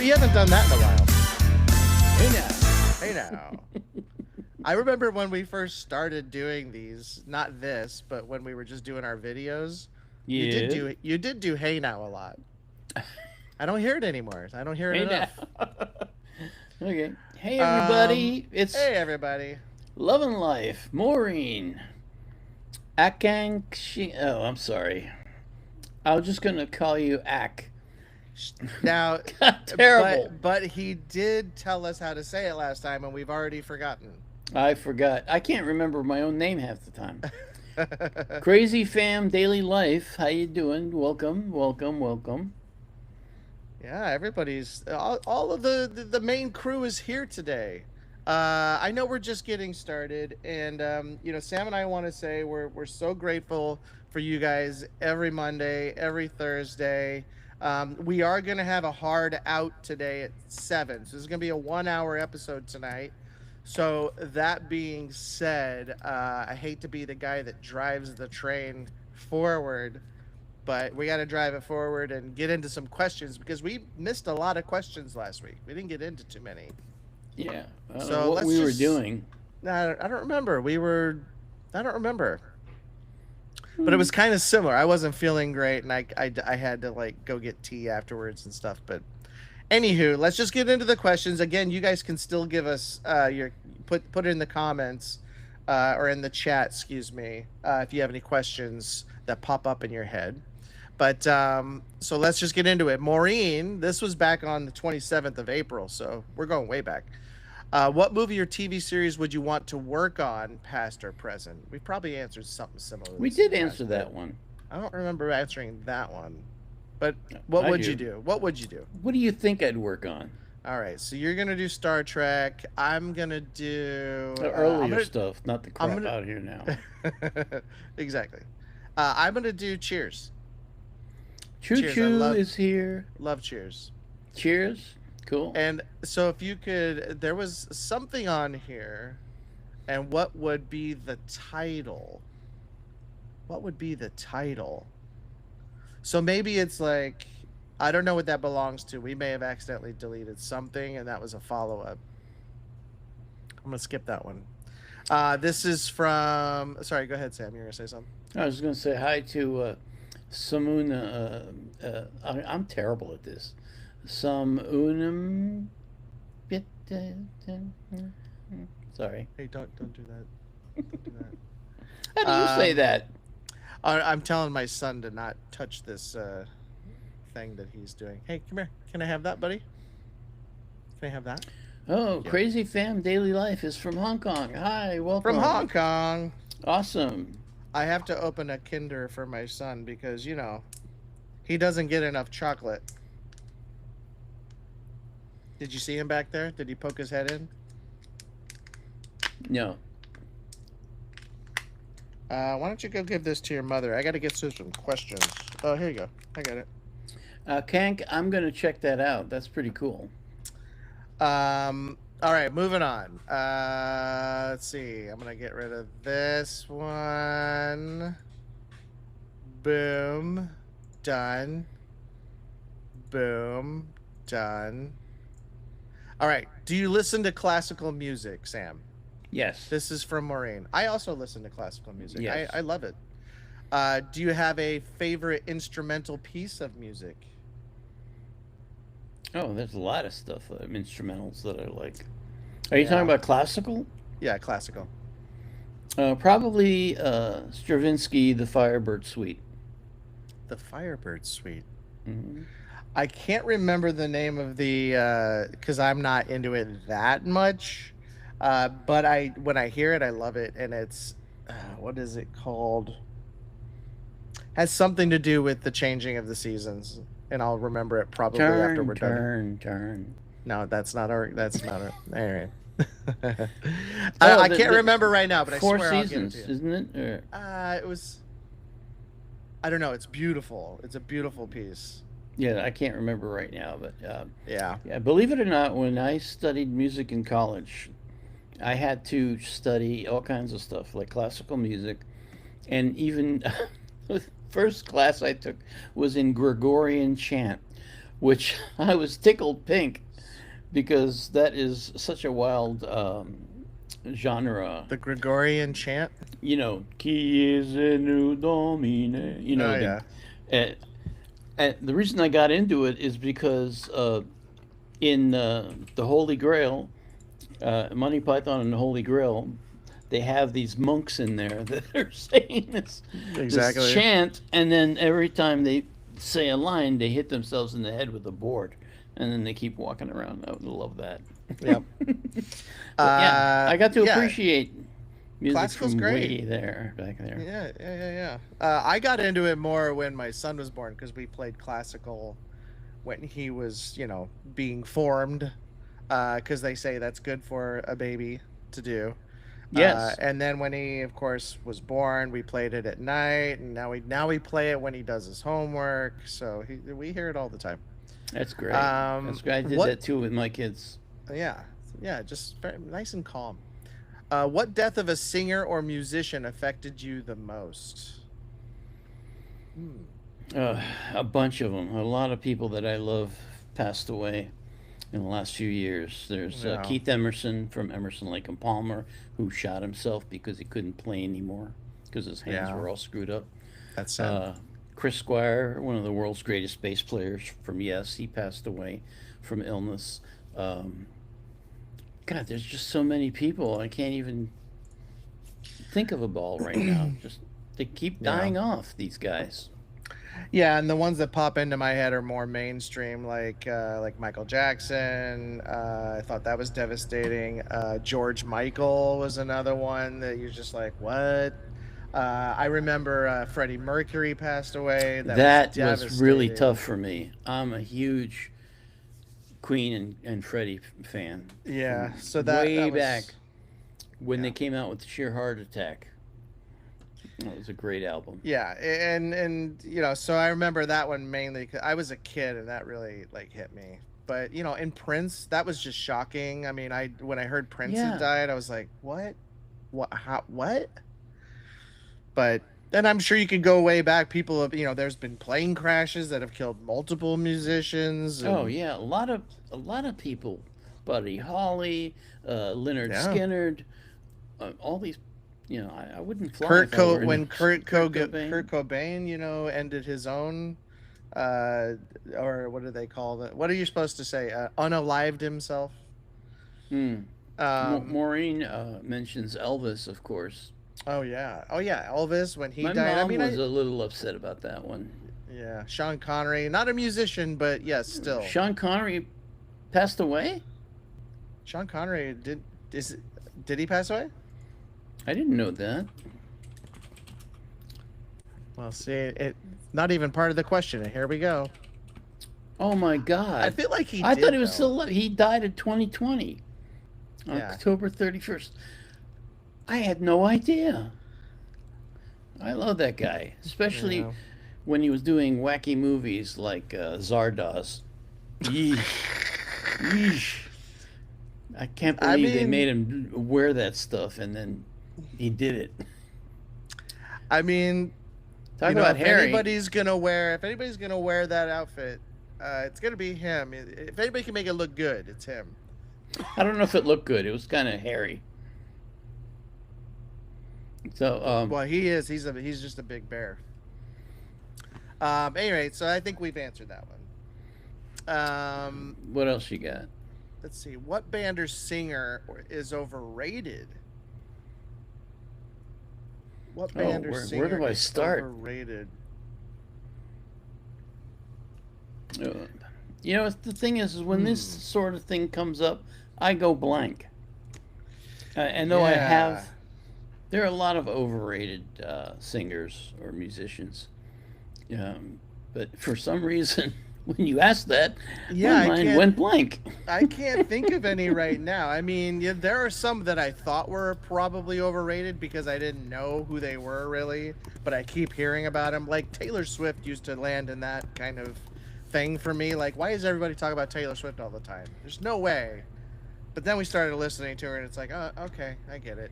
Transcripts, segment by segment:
You haven't done that in a while. Hey now. Hey now. I remember when we first started doing these, not this, but when we were just doing our videos, Yeah. you did do hey now a lot. I don't hear it anymore. I don't hear it Hey now. enough. Okay. Hey Um everybody. It's hey everybody. Love and Life. Maureen. Akankshi. Oh, I'm sorry. I was just gonna call you Ak. Now Terrible. but he did tell us how to say it last time and we've already forgotten. I forgot. I can't remember my own name half the time. Crazy fam, daily life. How you doing? Welcome, welcome, welcome. Yeah, everybody's all of the main crew is here today. I know we're just getting started, and Sam and I want to say we're so grateful for you guys every Monday, every Thursday. We are gonna have a hard out today at 7, so this is gonna be a 1 hour episode tonight. So that being said, I hate to be the guy that drives the train forward, but we got to drive it forward and get into some questions because we missed a lot of questions last week. We didn't get into too many. Yeah, I don't know So what let's we were just. doing. I don't remember. I don't remember. But it Hmm. was kind of similar. I wasn't feeling great, and I had to like go get tea afterwards and stuff. But anywho, let's just get into the questions. Again, you guys can still give us your put it in the comments or in the chat, excuse me, if you have any questions that pop up in your head. But so let's just get into it. Maureen, this was back on the 27th of April, so we're going way back. What movie or TV series would you want to work on, past or present? We probably answered something similar to We this in did the past, answer but that one. I don't remember answering that one. But what I would you do. do? What would you do? What do you think I'd work on? All right, so you're gonna do Star Trek. I'm gonna do. The earlier stuff, not the I'm crap out here now. gonna. Exactly. I'm gonna do Cheers. Choo Cheers. I Choo is here. love Cheers. Cheers. Cool. And so if you could, there was something on here, and what would be the title? What would be the title? So maybe it's like, I don't know what that belongs to. We may have accidentally deleted something, and that was a follow up. I'm gonna skip that one. This is from. Sorry, go ahead, Sam. You're gonna say something. I was going to say hi to Samuna. I'm terrible at this. Samunum. Sorry. Hey, don't do that. Don't do that. How do you say that? I'm telling my son to not touch this thing that he's doing. Hey, come here. Can I have that, buddy? Can I have that? Oh, Yeah. Crazy Fam Daily Life is from Hong Kong. Hi, welcome. From Hong Kong. Awesome. I have to open a Kinder for my son because, he doesn't get enough chocolate. Did you see him back there? Did he poke his head in? No. Why don't you go give this to your mother? I got to get through some questions. Oh, here you go. I got it. Kank, I'm going to check that out. That's pretty cool. All right, moving on. Let's see. I'm gonna get rid of this one. Boom. Done. Boom. Done. All right. Do you listen to classical music, Sam? Yes. This is from Maureen. I also listen to classical music. Yes. I love it. Do you have a favorite instrumental piece of music? Oh, there's a lot of stuff, instrumentals that I like. Are you talking about classical? Yeah, classical. Probably Stravinsky, the Firebird Suite. The Firebird Suite. Hmm. I can't remember the name of the because I'm not into it that much. But when I hear it, I love it, and it's what is it called? Has something to do with the changing of the seasons, and I'll remember it probably after we're done. Turn. No, that's not our. That's not our. All right. Oh, I can't remember right now, but I Four swear Seasons, I'll give it to isn't it? you. It was. I don't know. It's beautiful. It's a beautiful piece. Yeah, I can't remember right now, but Yeah. yeah, believe it or not, when I studied music in college, I had to study all kinds of stuff like classical music, and even the first class I took was in Gregorian chant. which I was tickled pink because that is such a wild genre. The Gregorian chant. Chiese nu domine. Oh yeah. Uh, and the reason I got into it is because in the Holy Grail, Monty Python and the Holy Grail, they have these monks in there that are saying this Exactly. chant, and then every time they say a line, they hit themselves in the head with a board, and then they keep walking around. I would love that. Yep. But yeah, I got to Yeah. appreciate music Classical's from great. way there back there. Yeah. I got into it more when my son was born because we played classical when he was, being formed. Because they say that's good for a baby to do. Yes, And then when he, of course, was born, we played it at night, and now we play it when he does his homework. So we hear it all the time. that's great. That's great. I did What? that too with my kids. Yeah, yeah, just very nice and calm. What death of a singer or musician affected you the most? Hmm. Uh, a bunch of them. A lot of people that I love passed away in the last few years. There's Yeah, Keith Emerson from Emerson, Lake and Palmer, who shot himself because he couldn't play anymore because his hands yeah, were all screwed up. that's sad. Uh, Chris Squire, one of the world's greatest bass players from Yes, he passed away from illness. Um, God, there's just so many people. I can't even think of a ball right now. Just they keep Yeah. dying off, these guys. Yeah, and the ones that pop into my head are more mainstream, like Michael Jackson. I thought that was devastating. George Michael was another one that you're just like, what? I remember Freddie Mercury passed away. That was That was really devastating. tough for me. I'm a huge Queen and Freddie fan Yeah, from so that way was back when they yeah. came out with Sheer Heart Attack. That was a great album. Yeah, and so I remember that one mainly 'cause I was a kid and that really like hit me. But in Prince, that was just shocking. I mean, I when I heard Prince had Yeah. died, I was like, "What? What? How? What?" But then I'm sure you could go way back. People have, there's been plane crashes that have killed multiple musicians, Oh and yeah, a lot of people, Buddy Holly, Leonard yeah, Skinnard, all these. I wouldn't fly if I were in When Kurt Cobain. Kurt Cobain, ended his own, uh, or what do they call that? What are you supposed to say? Unalived himself. Hmm. Um, Maureen mentions Elvis, of course. oh yeah, Elvis when he My died. I mom mean, was a little upset about that one. yeah, Sean Connery, not a musician, but yes, still, Sean Connery passed away? Sean Connery is did he pass away? I didn't know that. Well, see, it not even part of the question. And here we go. Oh my I God. feel like he I thought he did was though. still alive. He died in 2020, Yeah, October 31st. I had no idea. I love that guy, especially yeah. when he was doing wacky movies like Zardoz. Yeesh. Yeesh. I can't I believe they mean, made him wear that stuff and then he did it. I mean, Talk about Harry. if anybody's gonna wear that outfit, it's gonna be him. If anybody can make it look good, it's him. I don't know if it looked good. It was kind of hairy. So, Well, he is. He's just a big bear. Anyway, so I think we've answered that one. what else you got? Let's see. What band or singer is overrated? What Oh, band or where singer do I is start? overrated? Uh, the thing is when this Hmm. sort of thing comes up, I go blank. And though I Yeah. have, there are a lot of overrated singers or musicians. Um, but for some reason, when you asked that, my Yeah, mind went blank. I can't think of any right now. I mean, yeah, there are some that I thought were probably overrated because I didn't know who they were really, but I keep hearing about them. Like Taylor Swift used to land in that kind of thing for me. Like, why is everybody talking about Taylor Swift all the time? There's no way. But then we started listening to her, and it's like, oh, okay, I get it.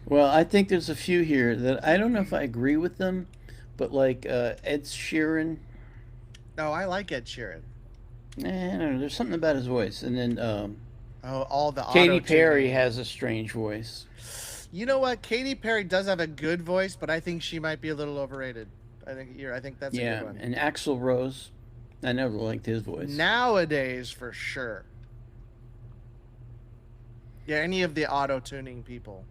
Well, I think there's a few here that I don't know if I agree with them, but like Ed Sheeran. No, I like Ed Sheeran. I don't know. There's something about his voice, and then Oh, all the auto Katy Perry tuning. has a strange voice. You know what? Katy Perry does have a good voice, but I think she might be a little overrated. I think that's a good Yeah, one. and Axl Rose. I never liked his voice. Nowadays, for sure. Yeah, any of the auto tuning people.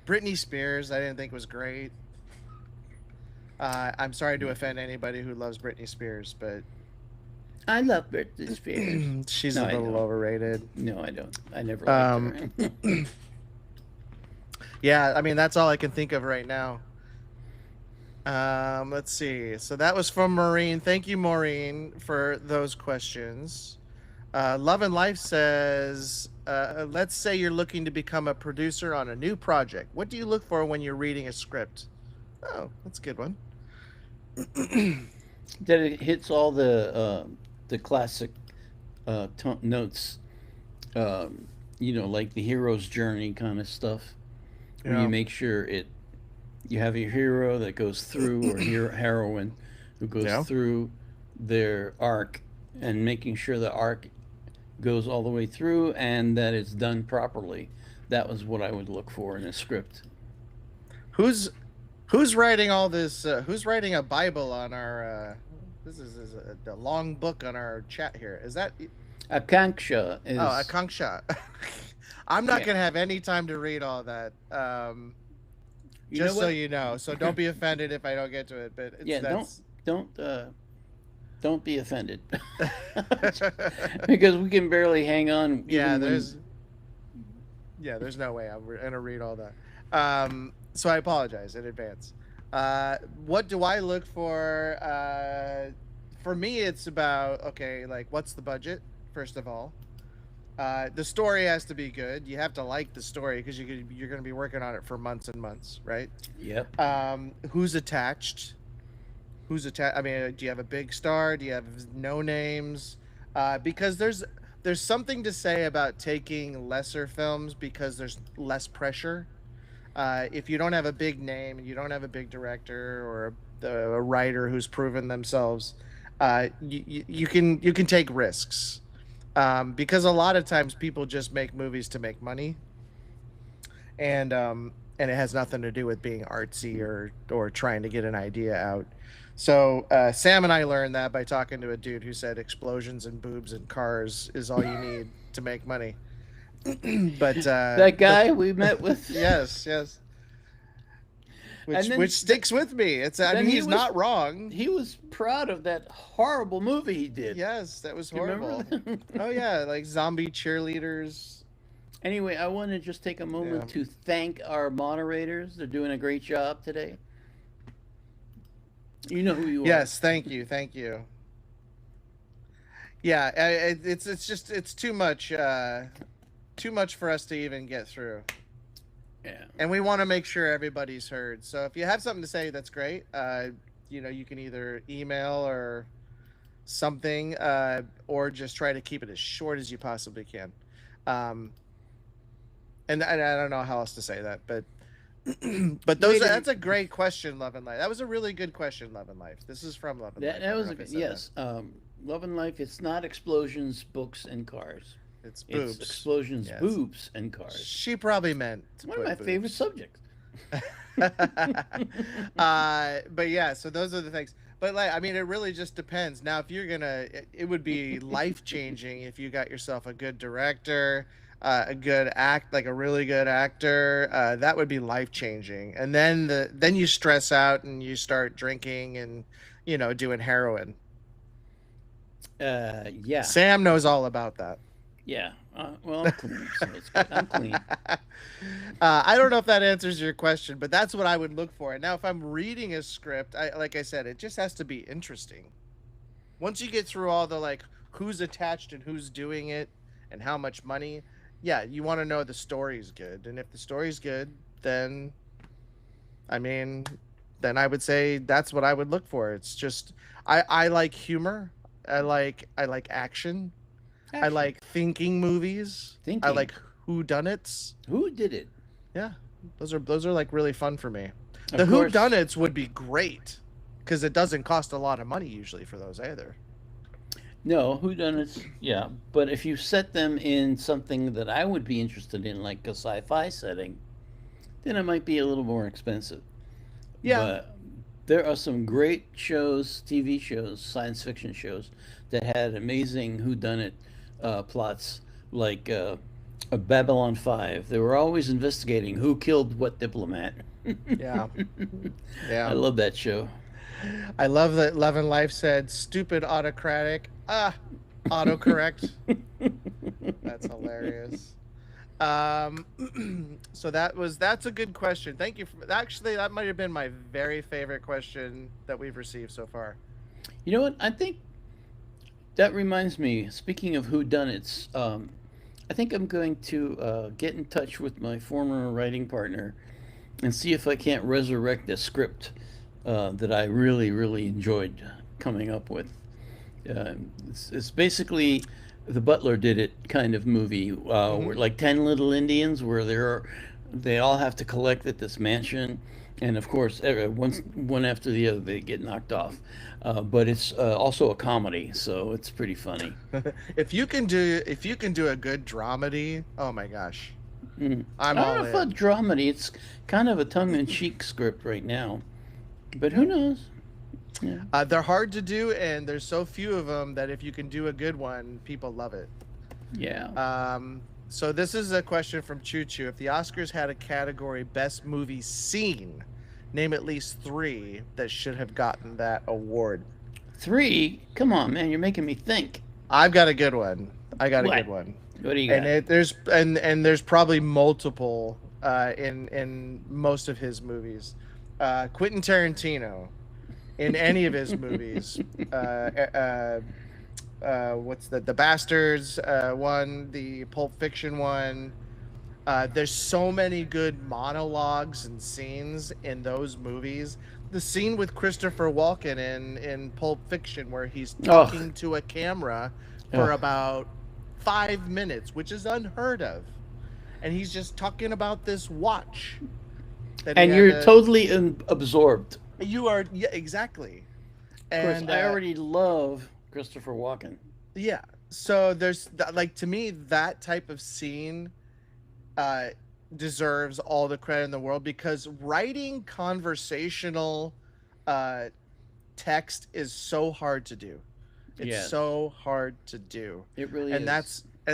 Britney Spears, I didn't think was great. I'm sorry to offend anybody who loves Britney Spears, but I love Britney Spears. she's No, a I little don't. overrated. No, I don't. I never liked Um, her. yeah, I mean that's all I can think of right now. Let's see. So that was from Maureen. Thank you, Maureen, for those questions. Love and Life says, let's say you're looking to become a producer on a new project. What do you look for when you're reading a script? Oh, that's a good one. That it hits all the classic notes. Like the hero's journey kind of stuff, where you Yeah. make sure you have a hero that goes through, or heroine who goes Yeah. through their arc, and making sure the arc goes all the way through and that it's done properly. That was what I would look for in a script. Who's who's writing all this? Who's writing a Bible on our? This is a long book on our chat here. Is that? Akanksha Oh, is, Akanksha. I'm not yeah. gonna have any time to read all that. You know Just so what? you know. So don't be offended if I don't get to it. But it's Yeah, that's. don't don't be offended, because we can barely hang on Yeah, even when. there's no way I'm gonna read all that. So I apologize in advance. What do I look for? For me, it's about okay, like what's the budget first of all. The story has to be good. You have to like the story because you're going to be working on it for months and months, right? Yep. Who's attached? Who's attached? I mean, do you have a big star? Do you have no names? Because there's something to say about taking lesser films because there's less pressure. If you don't have a big name and you don't have a big director or a writer who's proven themselves, you can take risks. Because a lot of times people just make movies to make money, and it has nothing to do with being artsy or trying to get an idea out. So Sam and I learned that by talking to a dude who said explosions and boobs and cars is all you need to make money. That But guy we met with. yes, yes, And which then sticks with me. It's I then mean he's not wrong. he was proud of that horrible movie he did. Yes, that was Do you remember horrible. Oh that? yeah, like zombie cheerleaders. Anyway, I want to just take a Yeah. moment to thank our moderators. They're doing a great job today. You know who you are. Yes, thank you, thank you. Yeah, it's just it's too much for us to even get through, Yeah. and we want to make sure everybody's heard. So if you have something to say, that's great. You can either email or something, or just try to keep it as short as you possibly can. Um, and I don't know how else to say that, but but Wait a that's minute. a great question, Love and Life. That was a really good question, Love and Life. This is from Love and Life. I That don't was know a if I said that. yes. Love and Life. It's not explosions, books, and cars. It's It's boobs. explosions, Yes. boobs, and cars. She probably meant to One of my put favorite boobs. subjects. But yeah, so those are the things. But like, I mean, it really just depends. Now, if you're gonna, it would be life changing if you got yourself a good director, a good act, like a really good actor. That would be life changing. And then you stress out and you start drinking and doing heroin. Yeah, Sam knows all about that. yeah. Well, I'm clean, so it's good. I'm clean. I don't know if that answers your question, but that's what I would look for. Now, if I'm reading a script, like I said, it just has to be interesting. Once you get through all the like who's attached and who's doing it and how much money, yeah, you want to know the story's good. And if the story's good, then I mean, then I would say that's what I would look for. It's just I like humor. I like action. I Action, like thinking movies. I thinking. like whodunits. Who did it? Yeah, those are like really fun for me. The Of course. whodunits would be great because it doesn't cost a lot of money usually for those either. No, whodunits, yeah. But if you set them in something that I would be interested in, like a sci-fi setting, then it might be a little more expensive. Yeah, But there are some great shows, TV shows, science fiction shows that had amazing whodunit plots, like Babylon 5. They were always investigating who killed what diplomat. yeah, I yeah. love that show. I love that Love and Life said stupid autocratic. Autocorrect. That's hilarious. Um, so that's a good question. Thank you for actually that might have been my very favorite question that we've received so far. You know what? I think that reminds me. Speaking of whodunits, I think I'm going to get in touch with my former writing partner and see if I can't resurrect a script that I really, really enjoyed coming up with. It's basically the Butler did it kind of movie, Hmm. where, like 10 Little Indians, where they all have to collect at this mansion, and of course, one after the other, they get knocked off. But it's also a comedy, so it's pretty funny. If you can do a good dramedy, oh my gosh, Mm. I'm I don't know all about in. dramedy. It's kind of a tongue-in-cheek script right now, but who Yeah. knows? Yeah. They're hard to do, and there's so few of them that if you can do a good one, people love it. Yeah. So this is a question from Choo Choo. If the Oscars had a category Best Movie Scene, name at least three that should have gotten that award. Three? Come on, man, you're making me think. I've got a good one. I got a What? good one, What do you and got? there's probably multiple in most of his movies. Quentin Tarantino in any of his movies. What's the Bastards one, the Pulp Fiction one. There's so many good monologues and scenes in those movies. The scene with Christopher Walken in Pulp Fiction, where he's Oh, talking to a camera for oh. about 5 minutes, which is unheard of, and he's just talking about this watch that he And had you're to. totally absorbed. You are, yeah, exactly, Of course, and I already love Christopher Walken. yeah. So like to me that type of scene uh, deserves all the credit in the world because writing conversational uh, text is so hard to do. It's Yes, so hard to do, it really and is.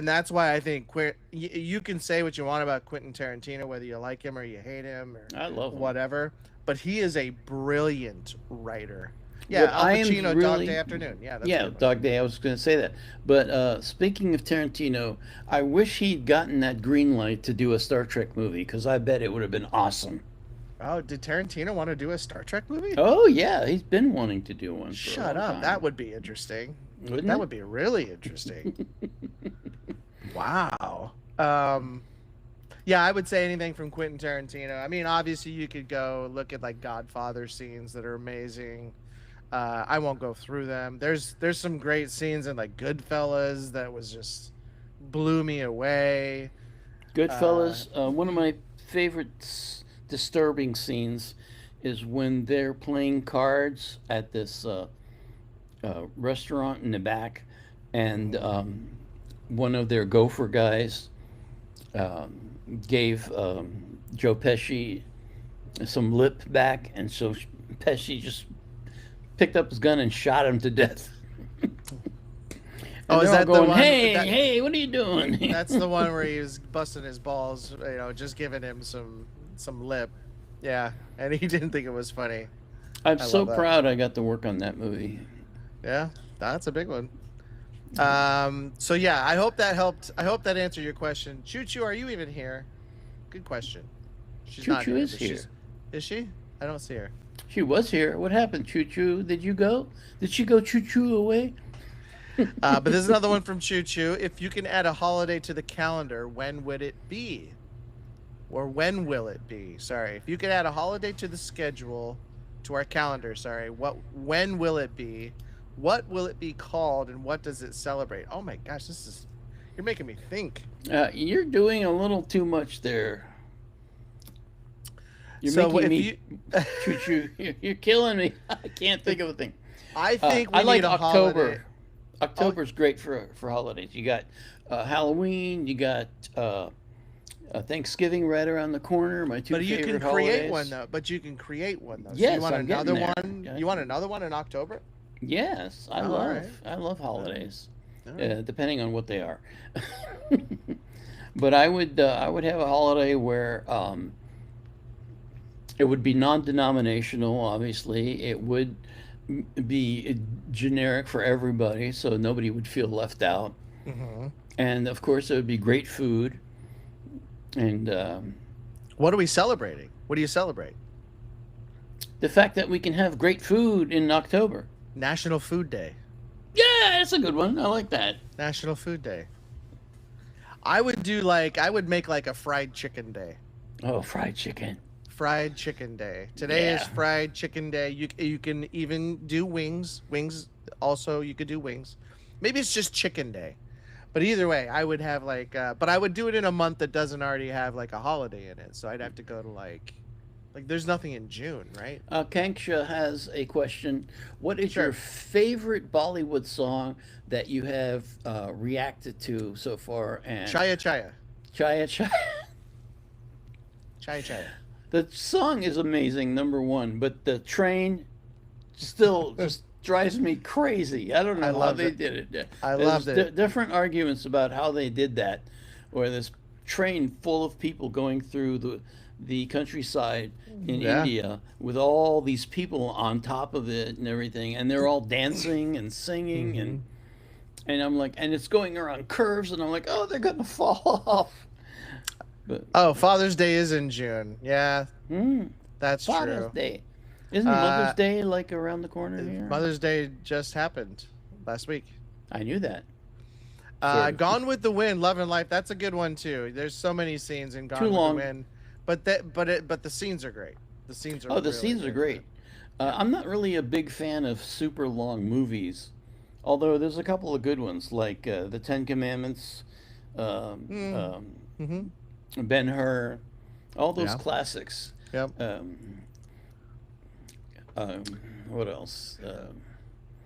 that's why I think you can say what you want about Quentin Tarantino, whether you like him or you hate him or I love him. whatever, but he is a brilliant writer. Yeah, What Al I am Pacino, Dog Day really, Afternoon. Yeah, that's a yeah, good one. Dog Day. I was going to say that. But speaking of Tarantino, I wish he'd gotten that green light to do a Star Trek movie because I bet it would have been awesome. Oh, did Tarantino want to do a Star Trek movie? Oh yeah, he's been wanting to do one for a Shut long up. That time, would be interesting. wouldn't That it? would be really interesting. Wow. Yeah, I would say anything from Quentin Tarantino. I mean, obviously you could go look at like Godfather scenes that are amazing. I won't go through them. There's some great scenes in like Goodfellas that was just blew me away. Uh, Goodfellas. One of my favorite disturbing scenes is when they're playing cards at this restaurant in the back, and mhm. one of their gopher guys um, gave Joe Pesci some lip back, and so Pesci just picked up his gun and shot him to death. Oh, And is they're all that the going, one "Hey, that hey, what are you doing?" that's the one where he was busting his balls, just giving him some lip. Yeah, and he didn't think it was funny. I'm I so love that. proud I got to work on that movie. Yeah, that's a big one. So yeah, I hope that helped. I hope that answered your question. Choo Choo, are you even here? Good question. She's Choo not Choo here, is but here. is she? I don't see her. She was here. What happened, Choo Choo? Did you go? Did she go choo choo away? But there's another one from Choo Choo. If you can add a holiday to the calendar, when would it be? Or when will it be? Sorry. If you could add a holiday to the schedule, to our calendar, sorry, when will it be? What will it be called and what does it celebrate? Oh my gosh, you're making me think. You're doing a little too much there. You're So making if me you choo choo. You're killing me. I can't think of a thing. I think I we like need a holiday. October. Oh, October's great for holidays. You got Halloween, you got Thanksgiving right around the corner. My two but you can favorite create one holidays. though. But you can create one though. So you Yes, want I'm getting another there. one? You want another one in October? Yes, Oh, all right. I love All right. holidays, All right. depending on what they are. But I would have a holiday where it would be non-denominational. Obviously, it would be generic for everybody, so nobody would feel left out. Hmm. And of course, it would be great food and What are we celebrating? What do you celebrate? the fact that we can have great food in October. National Food Day. Yeah, that's a good one. I like that. National Food Day. I would make like a fried chicken day. Oh, fried chicken. Fried chicken day. Today is Yeah. fried chicken day. You can even do wings. Wings also you could do wings. Maybe it's just chicken day. But either way, I would have but I would do it in a month that doesn't already have like a holiday in it. So I'd have to go to like there's nothing in June, right? Kanksha has a question. What is your Sure. favorite Bollywood song that you have reacted to so far? And Chaya chaya. Chaya Chaya. Chaya chaya. The song is amazing, number one, but the train still just drives me crazy. I don't I know how loved they it. did it. I There's loved it. different arguments about how they did that, where this train full of people going through the countryside in Yeah. India with all these people on top of it and everything, and they're all dancing and singing Hmm. and I'm like, and it's going around curves, and I'm like, oh, they're gonna fall off. But Oh, Father's Day is in June. Yeah, hmm, that's Father's true. Day. Isn't Mother's Uh, Day like around the corner here? Mother's Day just happened last week. I knew that, sort of. Gone with the Wind, Love and Life. That's a good one too. There's so many scenes in Too Gone with the long. Wind, but the scenes are great. The scenes are Oh, the really scenes are really good. great. Yeah. I'm not really a big fan of super long movies, although there's a couple of good ones like the Ten Commandments, um, Mm, um, mm-hmm. Ben Hur, all those Yeah. classics. Yep. Um, um, what else?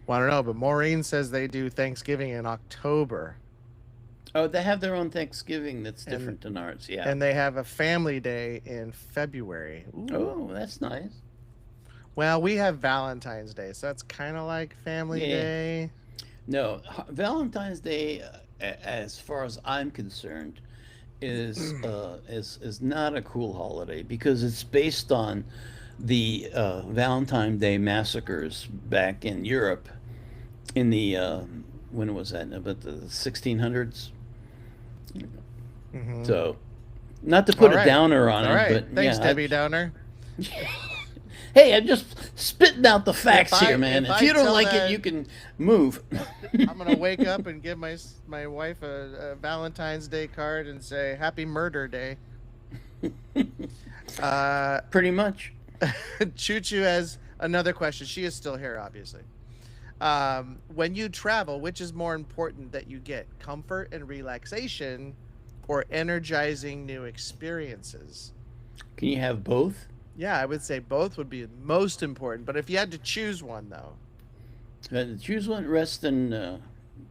Well, I don't know, but Maureen says they do Thanksgiving in October, Oh, they have their own Thanksgiving that's and different than ours. Yeah. and they have a Family Day in February. Ooh. Oh, that's nice. Well, we have Valentine's Day, so that's kind of like Family Yeah. Day. No, Valentine's Day, as far as I'm concerned, is not a cool holiday because it's based on the Valentine Day massacres back in Europe in the when was that? About the 1600s. Hmm. So, not to All put a right. downer on All it, right. but Thanks, yeah. Debbie Downer. Hey, I'm just spitting out the If facts I here, man. if If I you don't tell like it, that you can move. I'm gonna wake up and give my wife a Valentine's Day card and say Happy Murder Day. Uh, Pretty much. Choo Choo has another question. She is still here, obviously. When you travel, which is more important that you get, comfort and relaxation, or energizing new experiences? Can you have both? Yeah, I would say both would be most important. But if you had to choose one, though, Choose one, rest and yeah,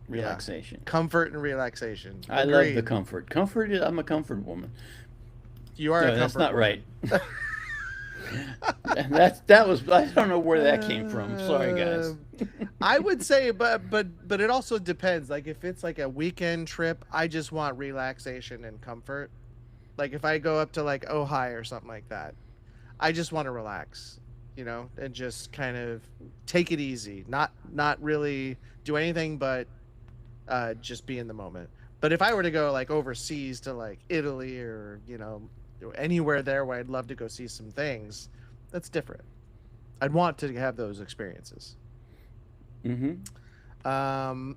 relaxation. comfort and relaxation. I love the Agreed. comfort. Comfort, I'm a comfort woman. You are a No, that's comfort not woman. right. That was, I don't know where that came from. Sorry, guys. I would say, but it also depends. Like if it's like a weekend trip, I just want relaxation and comfort. Like if I go up to like Ojai or something like that, I just want to relax, and just kind of take it easy. Not really do anything, but just be in the moment. But if I were to go like overseas to like Italy or anywhere there where I'd love to go see some things, that's different. I'd want to have those experiences. Hmm. Um,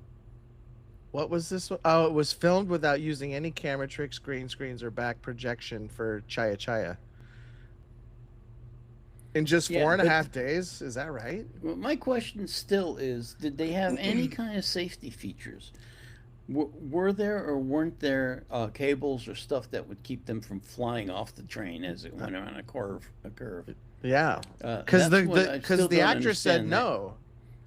what was this one? Oh, it was filmed without using any camera tricks, green screens, or back projection for Chaya Chaya. In just Yeah, four and a but half days? Is that right? my question still is, did they have any kind of safety features? Were there or weren't there cables or stuff that would keep them from flying off the train as it went around a curve? A curve. Yeah. Because That's what I because still the don't actress said understand that. no.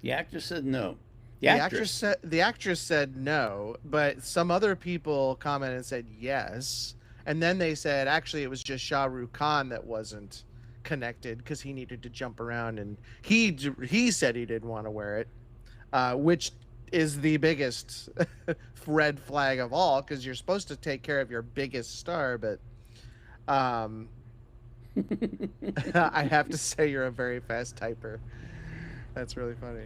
The actor said no. The actress. The actress said no, but some other people commented and said yes. And then they said actually it was just Shah Rukh Khan that wasn't connected because he needed to jump around, and he said he didn't want to wear it, which is the biggest red flag of all because you're supposed to take care of your biggest star. But um, I have to say you're a very fast typer. That's really funny.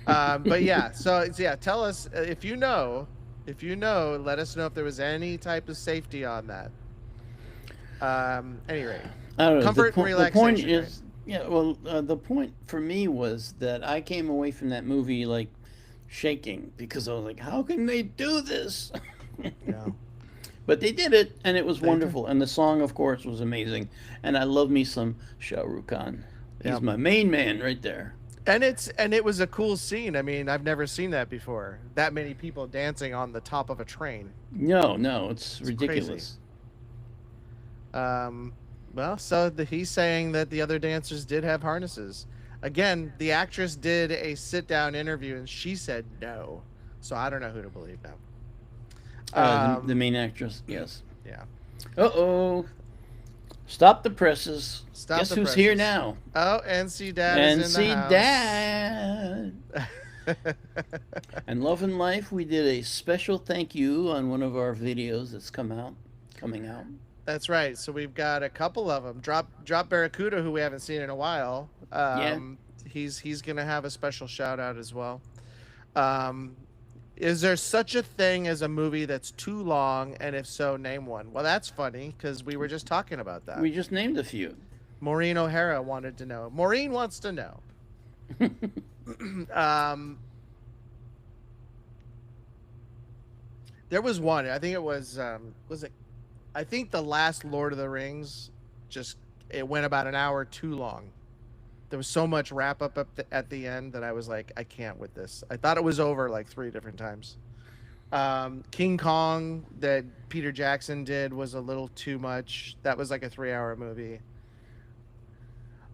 But yeah, so yeah, tell us if you know. If you know, let us know if there was any type of safety on that. Any rate, I don't know. comfort and The point relaxation, right? is, yeah. Well, the point for me was that I came away from that movie like shaking because I was like, how can they do this? Yeah, But they did it, and it was they did. wonderful. And the song, of course, was amazing. And I love me some Shah Rukh Khan. Yeah, He's my main man right there. and it was a cool scene. I mean, I've never seen that before. That many people dancing on the top of a train. No, no, it's It's crazy. ridiculous. Um, well, so he's saying that the other dancers did have harnesses. Again, the actress did a sit down interview and she said no. So I don't know who to believe now. The main actress, yes. Yeah. Uh oh. Stop the presses. Stop Guess the who's here presses. now? Oh, NC Dad is And in the see house. Dad. And Love and Life, we did a special thank you on one of our videos that's coming out. That's right. So we've got a couple of them. Drop Barracuda, who we haven't seen in a while. Yeah, He's gonna have a special shout out as well. Um, is there such a thing as a movie that's too long? And if so, name one. Well, that's funny because we were just talking about that. we just named a few. Maureen O'Hara wanted to know. Maureen wants to know. um, there was one. I think it was it? I think the last Lord of the Rings just it went about an hour too long. There was so much wrap up at the end that I was like, I can't with this. I thought it was over like three different times. King Kong that Peter Jackson did was a little too much. That was like a 3 hour movie.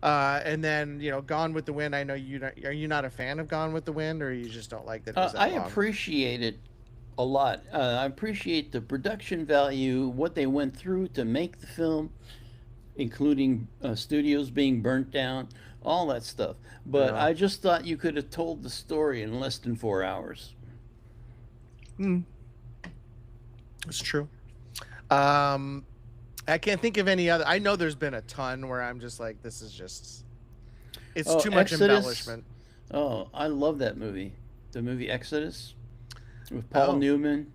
And then Gone with the Wind. I know are you not a fan of Gone with the Wind, or you just don't like that it was I that long? appreciate it a lot. I appreciate the production value, what they went through to make the film, including studios being burnt down, all that stuff. But Yeah. I just thought you could have told the story in less than 4 hours. Hmm. It's true. Um, I can't think of any other. I know there's been a ton where I'm just like, this is just, it's Oh, too much Exodus. embellishment. Oh, I love that movie. The movie Exodus with Paul Oh, Newman.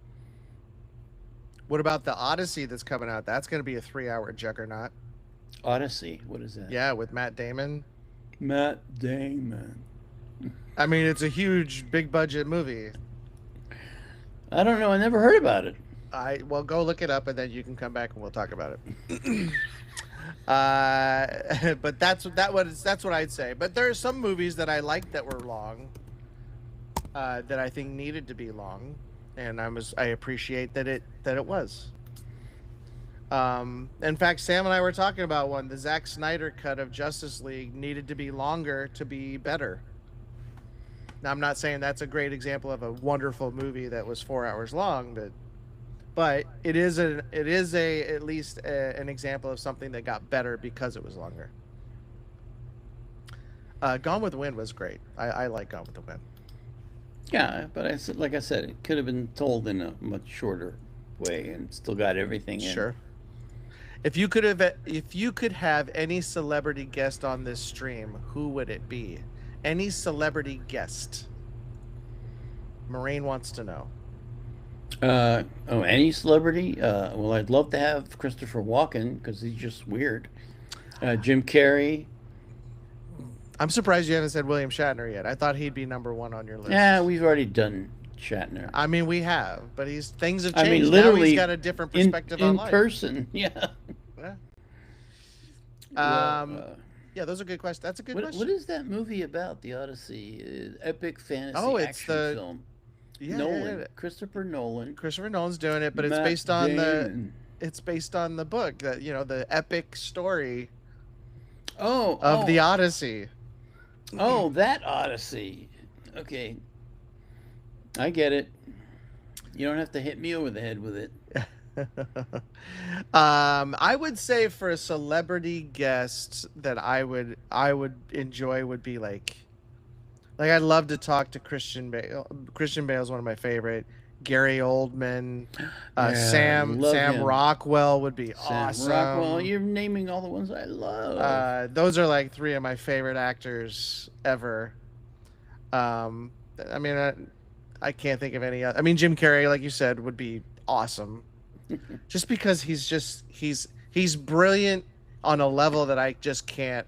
what about the Odyssey that's coming out? That's going to be a 3 hour juggernaut. Odyssey. What is that? Yeah, with Matt Damon. Matt Damon. I mean, it's a huge, big budget movie. I don't know. I never heard about it. Well, go look it up and then you can come back and we'll talk about it. But that's what I'd say. But there are some movies that I liked that were long, that I think needed to be long, and I appreciate that it was. In fact, Sam and I were talking about one. The Zack Snyder cut of Justice League needed to be longer to be better. Now, I'm not saying that's a great example of a wonderful movie that was 4 hours long, but it is at least an example of something that got better because it was longer. Gone with the Wind was great. I like Gone with the Wind. Yeah, but like I said, it could have been told in a much shorter way and still got everything in. Sure. If you could have any celebrity guest on this stream, who would it be? Any celebrity guest. Moraine wants to know. Any celebrity? Well, I'd love to have Christopher Walken because he's just weird. Jim Carrey. I'm surprised you haven't said William Shatner yet. I thought he'd be number one on your Yeah, list. we've already done Shatner. I mean, we have, but things have I changed. mean, Now he's literally got a different in perspective on in life. person. Yeah. Yeah. Well, Yeah, those are good questions. That's a good what question. is that movie about? The Odyssey, epic fantasy Oh, it's action the film. yeah. Nolan, Christopher Nolan, Christopher Nolan's doing it, but it's Matt based on Damon. the book that the epic story Oh, of the Odyssey. oh, that Odyssey. Okay, I get it. You don't have to hit me over the head with it. I would say for a celebrity guest that I would enjoy would be like I'd love to talk to Christian Bale. Christian Bale is one of my favorite. Gary Oldman, Yeah, I love Sam him. Rockwell would be Sam Rockwell. awesome. You're naming all the ones I love. Those are like three of my favorite actors ever. Um, I mean, I can't think of any other. I mean, Jim Carrey, like you said, would be awesome. Just because he's brilliant on a level that I just can't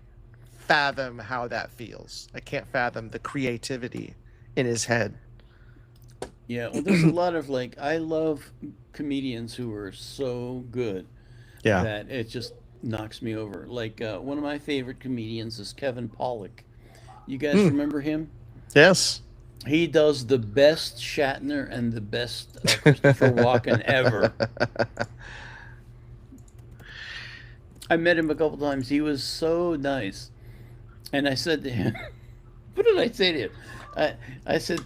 fathom how that feels. I can't fathom the creativity in his head. Yeah, well, there's a lot of like, I love comedians who are so good Yeah. that it just knocks me over. Like, one of my favorite comedians is Kevin Pollak. You guys Mm, remember him? yes. He does the best Shatner and the best Christopher Walken ever. I met him a couple times. He was so nice. And I said to him, what did I say to him? I said,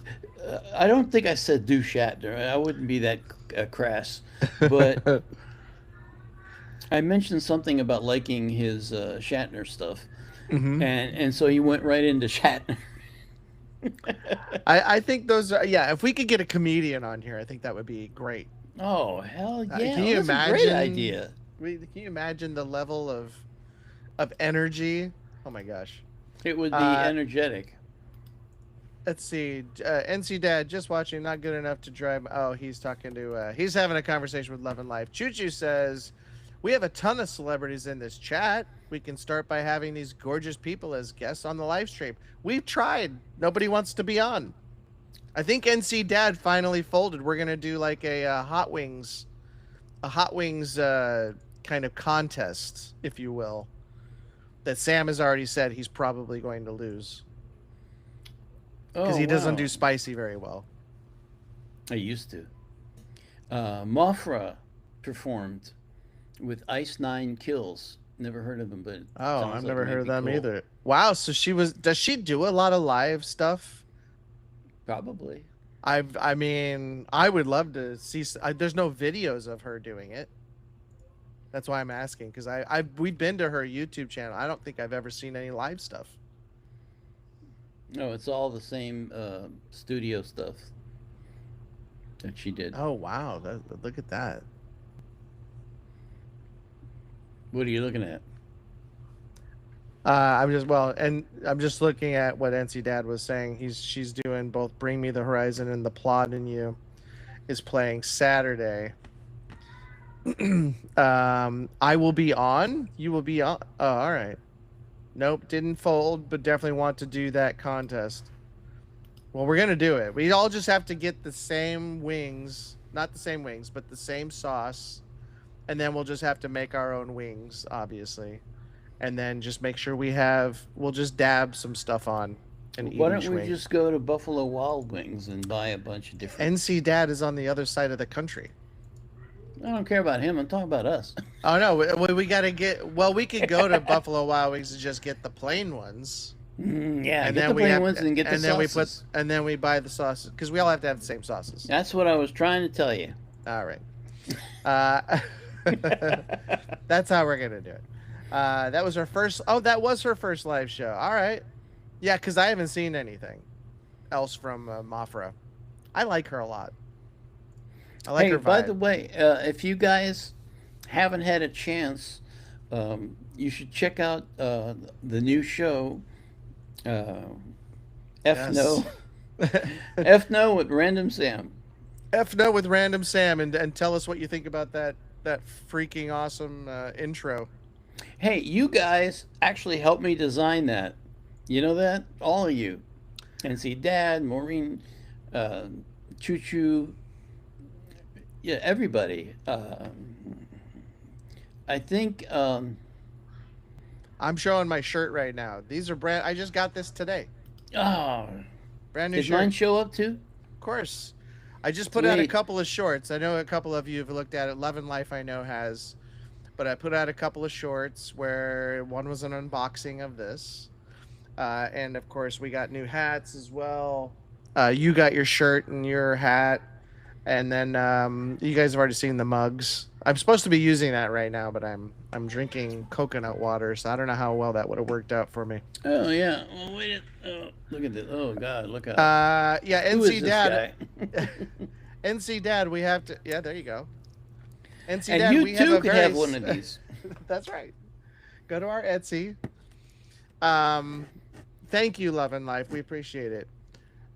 I don't think I said do Shatner. I wouldn't be that crass. But I mentioned something about liking his Shatner stuff. Hmm. And so he went right into Shatner. I think those are, yeah. If we could get a comedian on here, I think that would be great. Oh, hell yeah. Can Oh, you that's a great imagine? idea. Can you imagine the level of energy? Oh my gosh. It would be Uh, energetic. let's see. NC Dad just watching. Not good enough to drive. Oh, he's talking to. He's having a conversation with Love and Life. Choo Choo says, "We have a ton of celebrities in this chat. We can start by having these gorgeous people as guests on the live stream. We've tried. Nobody wants to be on. I think NC Dad finally folded. We're gonna do like a Hot Wings kind of contest, if you will. That Sam has already said he's probably going to lose because Oh, he doesn't do wow. spicy very well. I used to. Mothra performed with Ice Nine Kills. Never heard of them, but it Oh, I've sounds like it never heard might of be them cool. either. Wow, so she was. Does she do a lot of live stuff? Probably. I mean, I would love to see. There's no videos of her doing it. That's why I'm asking because we've been to her YouTube channel. I don't think I've ever seen any live stuff. No, it's all the same studio stuff that she did. Oh wow, look at that. What are you looking at? And I'm just looking at what NC Dad was saying. She's doing both Bring Me the Horizon and The Plot in You is playing Saturday. I will be on. You will be on. Oh, all right. Nope, didn't fold, but definitely want to do that contest. Well, we're gonna do it. We all just have to get the same wings, not the same wings, but the same sauce, and then we'll just have to make our own wings, obviously, and then just make sure we'll just dab some stuff on and eat Why don't each we wing. just go to Buffalo Wild Wings and buy a bunch of different. NC Dad is on the other side of the country. I don't care about him. I'm talking about us. Oh no, we got to get. Well, we could go to Buffalo Wild Wings and just get the plain ones, Yeah, and get the then we plain have, ones and get the sauces. and then we buy the sauces because we all have to have the same sauces. That's what I was trying to tell you. All right. Uh, that's how we're gonna do it. That was her first. Oh, that was her first live show. All right. Yeah, because I haven't seen anything else from Mafra. I like her a lot. I like Hey, her by the vibe. way, if you guys haven't had a chance, you should check out the new show, uh, F Yes. No, F No with Random Sam. F no with Random Sam and tell us what you think about that freaking awesome intro. Hey, you guys actually helped me design that. You know that? All of you. And see, Dad, Maureen, uh, Choo Choo, yeah, everybody. I think. I'm showing my shirt right now. These are brand. I just got this today. Oh, Brand new did mine shirt. show up too? Of course. I just put out a Sweet. couple of shorts. I know a couple of you have looked at it. Love and Life I know has, but I put out a couple of shorts where one was an unboxing of this, and of course we got new hats as well. You got your shirt and your hat, and then you guys have already seen the mugs. I'm supposed to be using that right now, but I'm drinking coconut water, so I don't know how well that would have worked out for me. Oh yeah. Well, wait. Oh, look at this. Oh God, look out. Yeah, Who is NC this Dad, guy? NC Dad, we have to. Yeah, there you go. NC And Dad, you we have too a could very. have one of these. That's right. Go to our Etsy. Um, thank you, Love and Life. We appreciate it.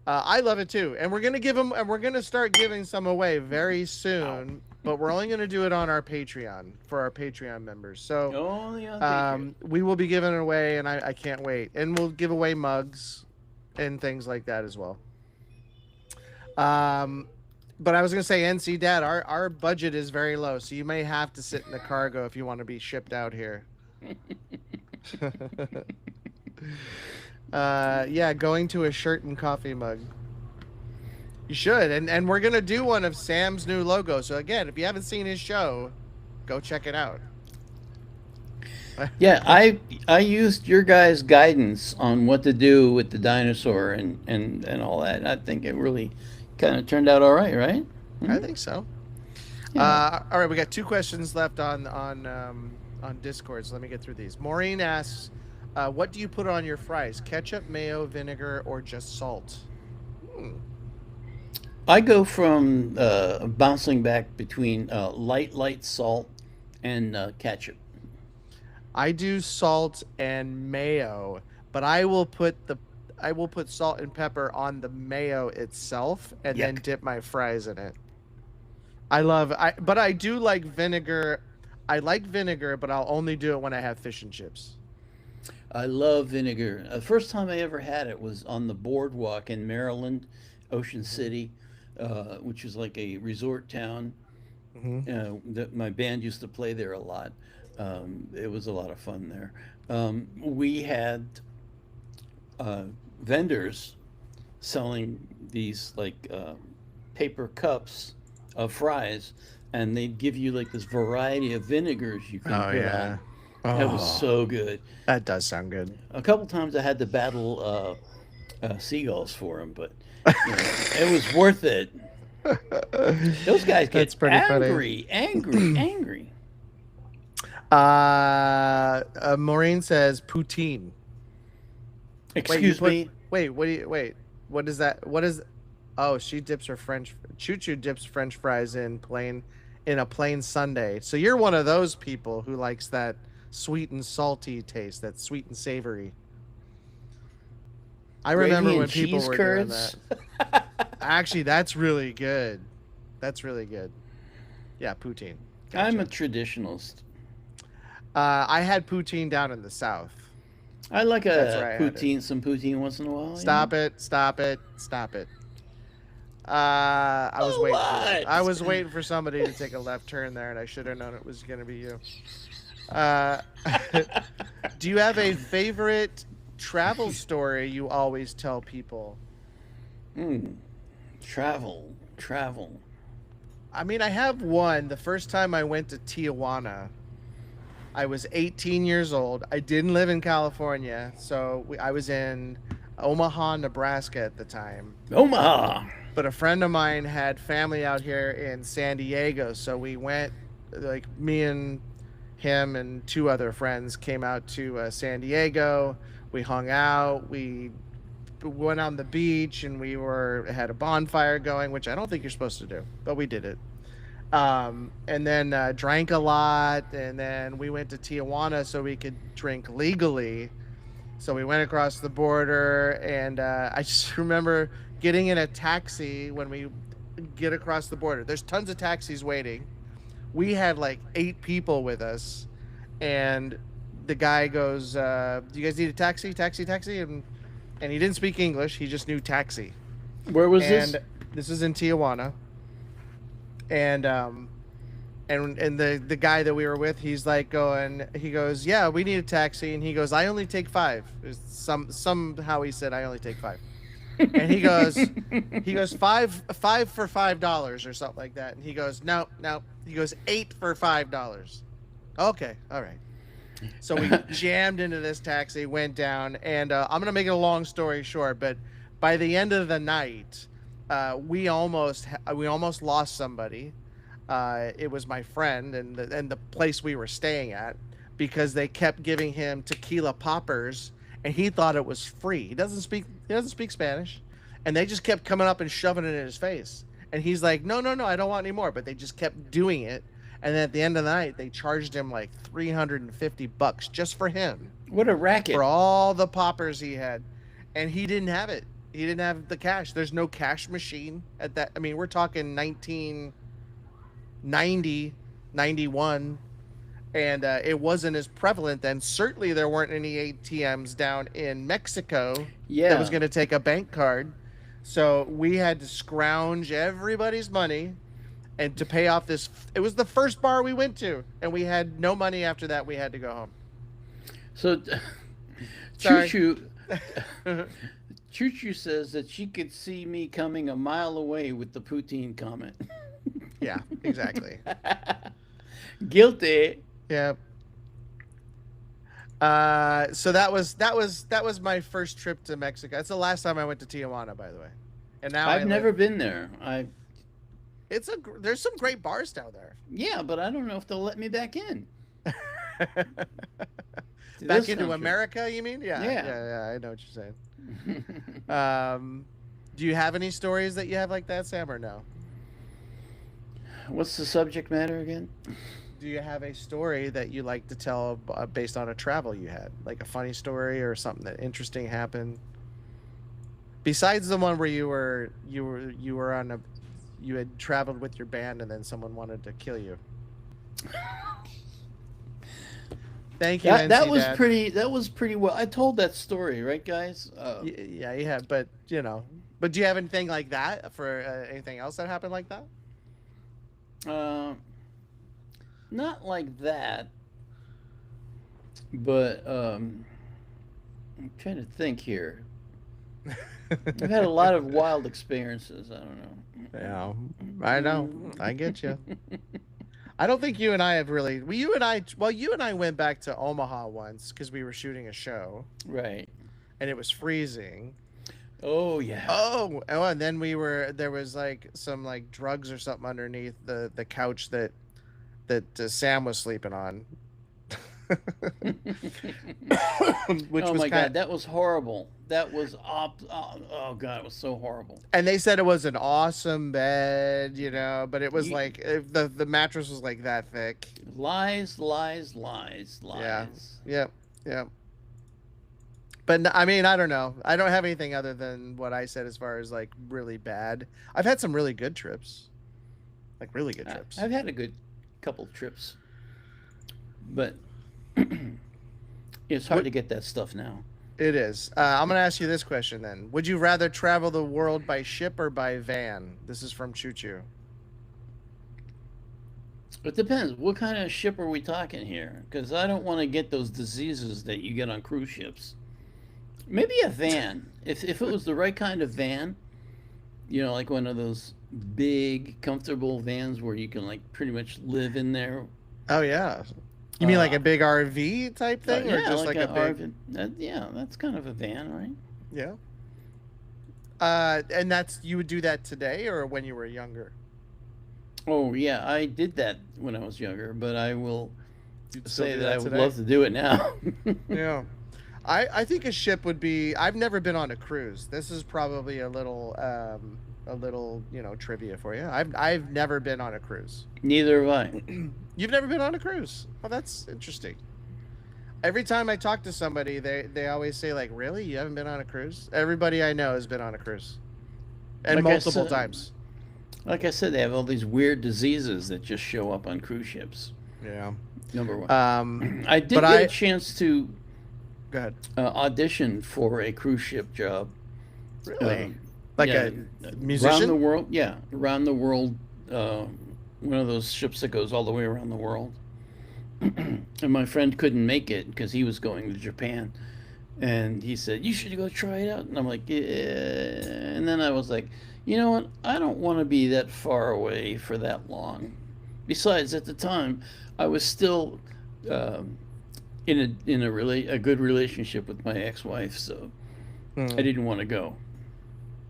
I love it too, and we're gonna give them, and we're gonna start giving some away very Ow. soon. But we're only gonna do it on our Patreon for our Patreon members. So Only on Patreon. we will be giving it away, and I can't wait. And we'll give away mugs and things like that as well. Um, but I was gonna say, NC Dad, our budget is very low, so you may have to sit in the cargo if you want to be shipped out here. Yeah, going to a shirt and coffee mug. You should, and we're gonna do one of Sam's new logo. So again, if you haven't seen his show, go check it out. Yeah, I used your guys' guidance on what to do with the dinosaur and all that. I think it really kind of turned out all right, right? I Hmm? think so. Yeah. All right, we got two questions left on Discord. So let me get through these. Maureen asks, "What do you put on your fries? Ketchup, mayo, vinegar, or just salt?" Hmm. I go from bouncing back between light salt and ketchup. I do salt and mayo, but I will put salt and pepper on the mayo itself and then Yuck. dip my fries in it. But I do like vinegar. I like vinegar, but I'll only do it when I have fish and chips. I love vinegar. The first time I ever had it was on the boardwalk in Maryland, Ocean City, which is like a resort town. Hmm. My band used to play there a lot. It was a lot of fun there. We had uh, vendors selling these like paper cups of fries, and they'd give you like this variety of vinegars you can Oh put on. yeah. That was Oh, so good. that does sound good. A couple times I had to battle seagulls for them, but you know it was worth it. Those guys get That's pretty funny. angry, angry, angry. Maureen says poutine. Wait, you Excuse put me. wait, what do you wait? What is that? What is Oh, she dips her French Choo Choo dips French fries in a plain sundae. So you're one of those people who likes that sweet and salty taste, that sweet and savory. I remember Gravy and when people cheese were doing that. curds. Actually, that's really good. That's really good. Yeah, poutine. I'm a Gotcha. traditionalist. I had poutine down in the south. I like That's a where I had it. poutine, some poutine once in a while. You know. Stop it! Stop it! Stop it! I was Oh waiting for it. I what? was waiting for somebody to take a left turn there, and I should have known it was going to be you. Uh, do you have a favorite travel story you always tell people? Hmm. Travel, travel. I mean, I have one. The first time I went to Tijuana, I was 18 years old. I didn't live in California, so I was in Omaha, Nebraska at the time. Omaha. But a friend of mine had family out here in San Diego, so we went, like me and him and two other friends came out to San Diego. We hung out. We went on the beach and we were had a bonfire going, which I don't think you're supposed to do, but we did it. And then drank a lot, and then we went to Tijuana so we could drink legally. So we went across the border, and I just remember getting in a taxi when we get across the border. There's tons of taxis waiting. We had like 8 people with us, and the guy goes, "Do you guys need a taxi? Taxi, taxi!" And he didn't speak English. He just knew taxi. Where was this? And this is in Tijuana, and the guy that we were with, he's like going, he goes, "Yeah, we need a taxi," and he goes, "I only take five." Somehow he said, "I only take five," and he goes five for $5 or something like that, and he goes, "No, no," he goes, "Eight for $5." Okay, all right. So we jammed into this taxi, went down, and I'm gonna make it a long story short, but by the end of the night, we almost lost somebody. It was my friend and the place we were staying at, because they kept giving him tequila poppers and he thought it was free. He doesn't speak Spanish, and they just kept coming up and shoving it in his face. And he's like, "No, no, no, I don't want any more." But they just kept doing it. And then at the end of the night, they charged him like $350 just for him, What a for racket. all the poppers he had, and he didn't have it. He didn't have the cash. There's no cash machine at that. I mean, we're talking 1990, 91, and it wasn't as prevalent then. Certainly, there weren't any ATMs down in Mexico that was Yeah. going to take a bank card. So we had to scrounge everybody's money and to pay off this. It was the first bar we went to, and we had no money after that. We had to go home. So Choo Sorry. Choo Choo Choo says that she could see me coming a mile away with the poutine comment. Yeah, exactly. Guilty. Yeah. So that was my first trip to Mexico. That's the last time I went to Tijuana, by the way. And now I I've live. never been there. I There's some great bars down there. Yeah, but I don't know if they'll let me back in to Back this into country. America, you mean? Yeah, Yeah. yeah, yeah. I know what you're saying. Do you have any stories that you have like that, Sam, or no? What's the subject matter again? Do you have a story that you like to tell based on a travel you had, like a funny story or something that interesting happened? Besides the one where you were on a you had traveled with your band and then someone wanted to kill you. Thank you, That NC was Dad. pretty. That was pretty well. I told that story, right, guys? Yeah, you have, but but do you have anything like that for anything else that happened like that? Uh, Not like that, but I'm trying to think here. I've had a lot of wild experiences. I don't Yeah, I know. I get you. I don't think you and I have really. You and I went back to Omaha once because we were shooting a show Right. and it was freezing. Oh yeah. Oh, and then there was like some like drugs or something underneath the couch that Sam was sleeping on, which Oh was my kind God, that was horrible. That was oh God, it was so horrible. and they said it was an awesome bed, but it was Ye- like the mattress was like that thick. Lies, lies, lies, Yeah. lies. Yep. Yep. But I mean, I don't know. I don't have anything other than what I said as far as like really bad. I've had some really good trips, like really good trips. I've had a good couple trips, but it's hard What to get that stuff now. it is. I'm gonna ask you this question then. Would you rather travel the world by ship or by van? This is from Choo Choo. It depends. What kind of ship are we talking here? Because I don't want to get those diseases that you get on cruise ships. Maybe a van. If it was the right kind of van, like one of those big, comfortable vans where you can like pretty much live in there. Oh yeah. You mean like Uh, a big RV type thing, or yeah, just like like a an big? RV. Yeah, that's kind of a van, right? Yeah. And you would do that today or when you were younger? Oh yeah, I did that when I was younger, but I will You'd still say do that I that would today? love to do it now. Yeah. I think a ship would be. I've never been on a cruise. This is probably a little trivia for you. I've never been on a cruise. Neither have I. You've never been on a cruise? Oh, that's interesting. Every time I talk to somebody, they always say like, "Really? You haven't been on a cruise?" Everybody I know has been on a cruise, and Like I multiple said, times. like I said, they have all these weird diseases that just show up on cruise ships. Yeah. Number one. Um, I did but get a I chance to go ahead. audition for a cruise ship job. Really? Like Yeah, a around the musician? world. Yeah, around the world. One of those ships that goes all the way around the world. And my friend couldn't make it because he was going to Japan, and he said you should go try it out. And I'm like, yeah. And then I was like, you know what? I don't want to be that far away for that long. Besides, at the time, I was still in a good relationship with my ex-wife, so I Hmm. didn't want to go.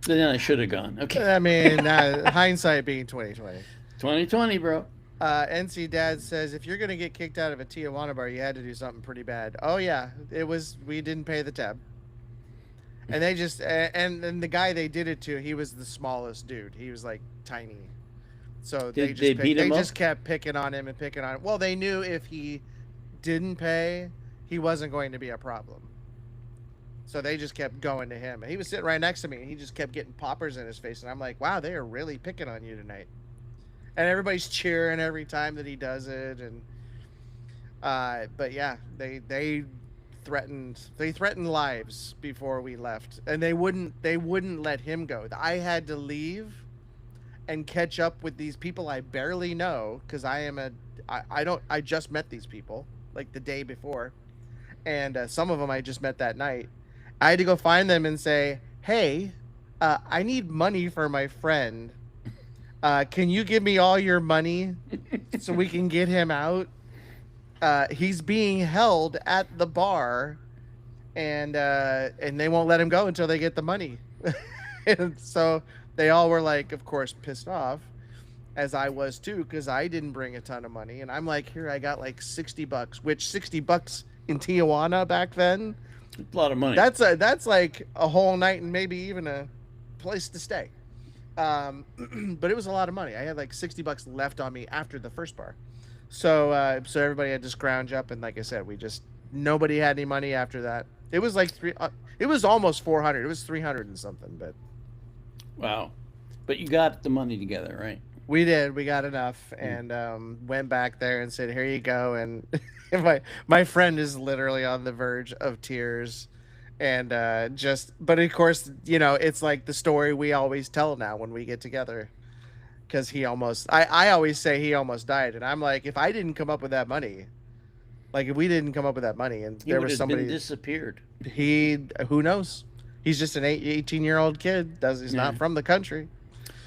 Then I should have gone. Okay. I mean, hindsight being 2020. 2020, bro. NC Dad says if you're gonna get kicked out of a Tijuana bar, you had to do something pretty bad. Oh yeah, it was. We didn't pay the tab, and they just and the guy they did it to, he was the smallest dude. He was like tiny. So they Did they just beat picked. They him up? just kept picking on him and picking on him. Well, they knew if he didn't pay, he wasn't going to be a problem. So they just kept going to him. And he was sitting right next to me, and he just kept getting poppers in his face. And I'm like, wow, they are really picking on you tonight. And everybody's cheering every time that he does it. And but yeah, they threatened lives before we left, and they wouldn't let him go. I had to leave and catch up with these people I barely know because I just met these people like the day before, and some of them I just met that night. I had to go find them and say, "Hey, I need money for my friend. Can you give me all your money so we can get him out? He's being held at the bar, and they won't let him go until they get the money." And so they all were like, of course, pissed off, as I was too, because I didn't bring a ton of money, and I'm like, here, I got like $60, which $60 in Tijuana back then, A lot of money. that's like a whole night and maybe even a place to stay. Um, but it was a lot of money. I had like $60 left on me after the first bar. So everybody had to scrounge up, and like I said, we just nobody had any money after that. It was like it was almost 400. It was 300 and something, but Wow. But you got the money together, right? we did. We got enough, Mm. and went back there and said, "Here you go." And my friend is literally on the verge of tears, and but of course, it's like the story we always tell now when we get together. Because I always say he almost died, and I'm like, if I didn't come up with that money, like if we didn't come up with that money, and He there would was have been somebody, disappeared. who knows? He's just an 18-year-old kid. He's Yeah. not from the country.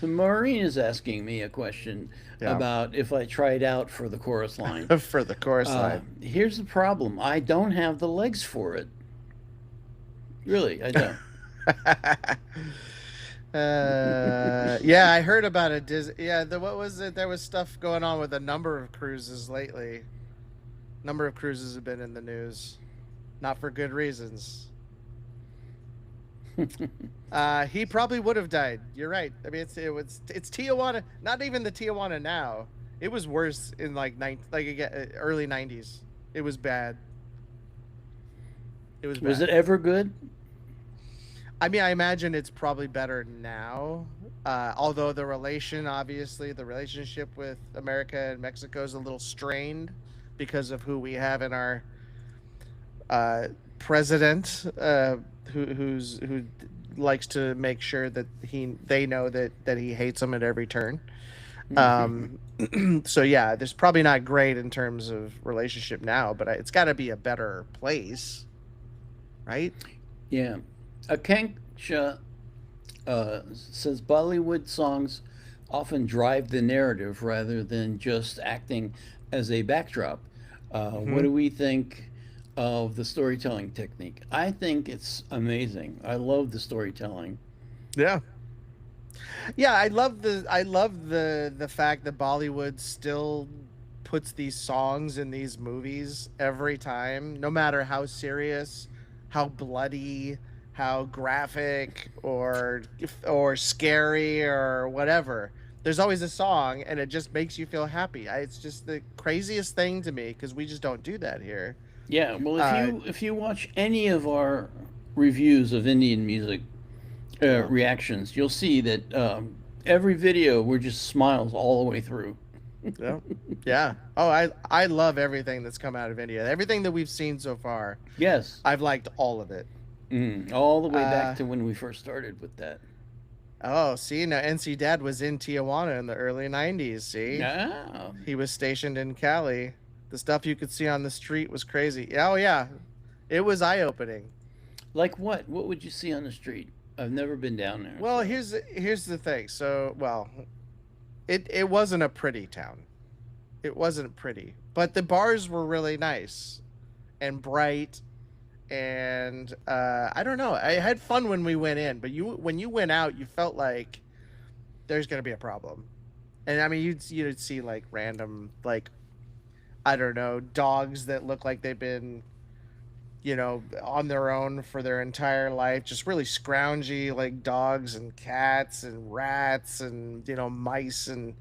So Maureen is asking me a question Yeah, about if I tried out for the chorus line. for the chorus line. Here's the problem. I don't have the legs for it. Really, I don't. Yeah, I heard about it. Yeah, what was it? There was stuff going on with a number of cruises lately. Number of cruises have been in the news, not for good reasons. He probably would have died. You're right. I mean, it's Tijuana. Not even the Tijuana now. It was worse in like again, early '90s. It was bad. It was Was it bad. ever good? I mean, I imagine it's probably better now. Although the relationship with America and Mexico is a little strained because of who we have in our uh, president, who likes to make sure that they know that he hates them at every turn. Um, so yeah, there's probably not great in terms of relationship now, but it's got to be a better place, right? Yeah. Akanksha says Bollywood songs often drive the narrative rather than just acting as a backdrop. What Hmm. do we think of the storytelling technique? I think it's amazing. I love the storytelling. Yeah. Yeah, I love the fact that Bollywood still puts these songs in these movies every time, no matter how serious, how bloody, how graphic or scary or whatever. There's always a song, and it just makes you feel happy. It's just the craziest thing to me because we just don't do that here. Yeah, well, if Uh, you watch any of our reviews of Indian music yeah. reactions, you'll see that every video we're just smiles all the way through. Yeah. Yeah. Oh, I love everything that's come out of India. Everything that we've seen so far. Yes, I've liked all of it. all the way back Uh to when we first started with that. oh, see, now NC Dad was in Tijuana in the early '90s. See, Ah, he was stationed in Cali. The stuff you could see on the street was crazy. Oh yeah, it was eye opening. like what? What would you see on the street? I've never been down there, Well, so here's the thing. So, well, it wasn't a pretty town. It wasn't pretty, but the bars were really nice and bright, and I don't know. I had fun when we went in, but when you went out, you felt like there's gonna be a problem. And I mean, you'd see like random like I don't know dogs that look like they've been on their own for their entire life, just really scroungy like dogs and cats and rats and mice and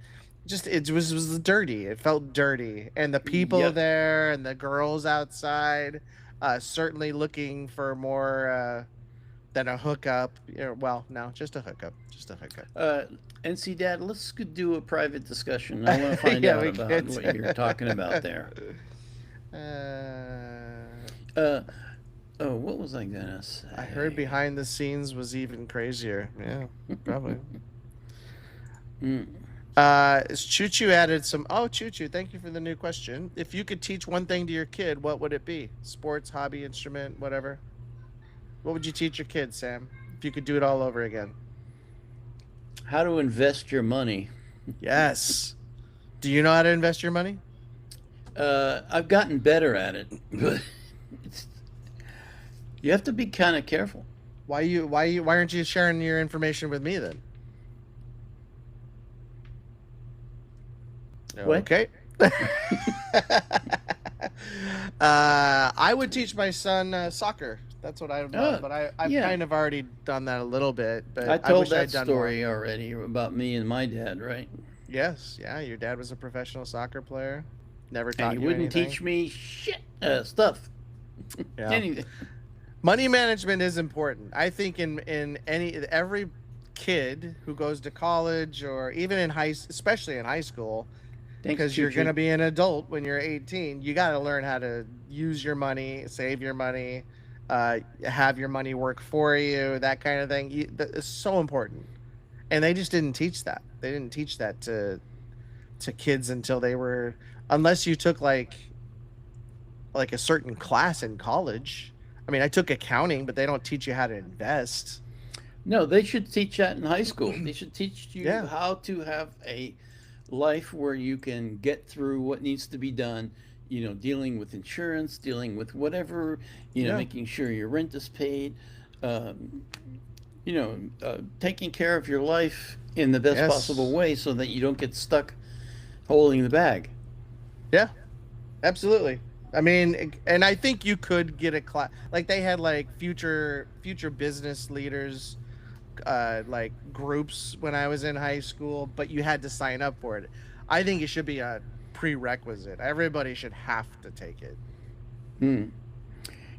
just it was dirty. It felt dirty, and the people Yep. there and the girls outside, certainly looking for more than a hookup. Well, no, just a hookup, just a hookup. Uh, NC Dad, let's do a private discussion. I want to find Yeah, out we about could. what you're talking about there. uh, Uh, oh, what was I gonna I heard say? behind the scenes was even crazier. Yeah, probably. Mm. Choo Choo added some. Oh, Choo Choo, thank you for the new question. If you could teach one thing to your kid, what would it be? Sports, hobby, instrument, whatever. What would you teach your kid, Sam? If you could do it all over again. How to invest your money? Yes. Do you know how to invest your money? I've gotten better at it, but it's, you have to be kind of careful. Why aren't you sharing your information with me then? What? Okay. I would teach my son soccer. That's what I would love, Oh, but I've yeah. kind of already done that a little bit, I but I told wish that I'd done more. story already about me and my dad, right? Yes, yeah, your dad was a professional soccer player. Never And he taught you wouldn't anything. teach me shit stuff. Yeah. Anything. Money management is important. I think in every kid who goes to college or even especially in high school, Thanks, because Choo you're going Choo. to be an adult when you're 18, you got to learn how to use your money, save your money, have your money work for you, that kind of thing. That is so important. And they just didn't teach that. They didn't teach that to kids until they were unless you took like a certain class in college. I mean, I took accounting, but they don't teach you how to invest. No, they should teach that in high school. They should teach you Yeah. how to have a life where you can get through what needs to be done, dealing with insurance, dealing with whatever, Yeah. making sure your rent is paid, um, taking care of your life in the best possible Yes. way so that you don't get stuck holding the bag. Yeah. Absolutely. I mean, and I think you could get a class like they had like future business leaders like groups when I was in high school, but you had to sign up for it. I think it should be a prerequisite. Everybody should have to take it. Hmm.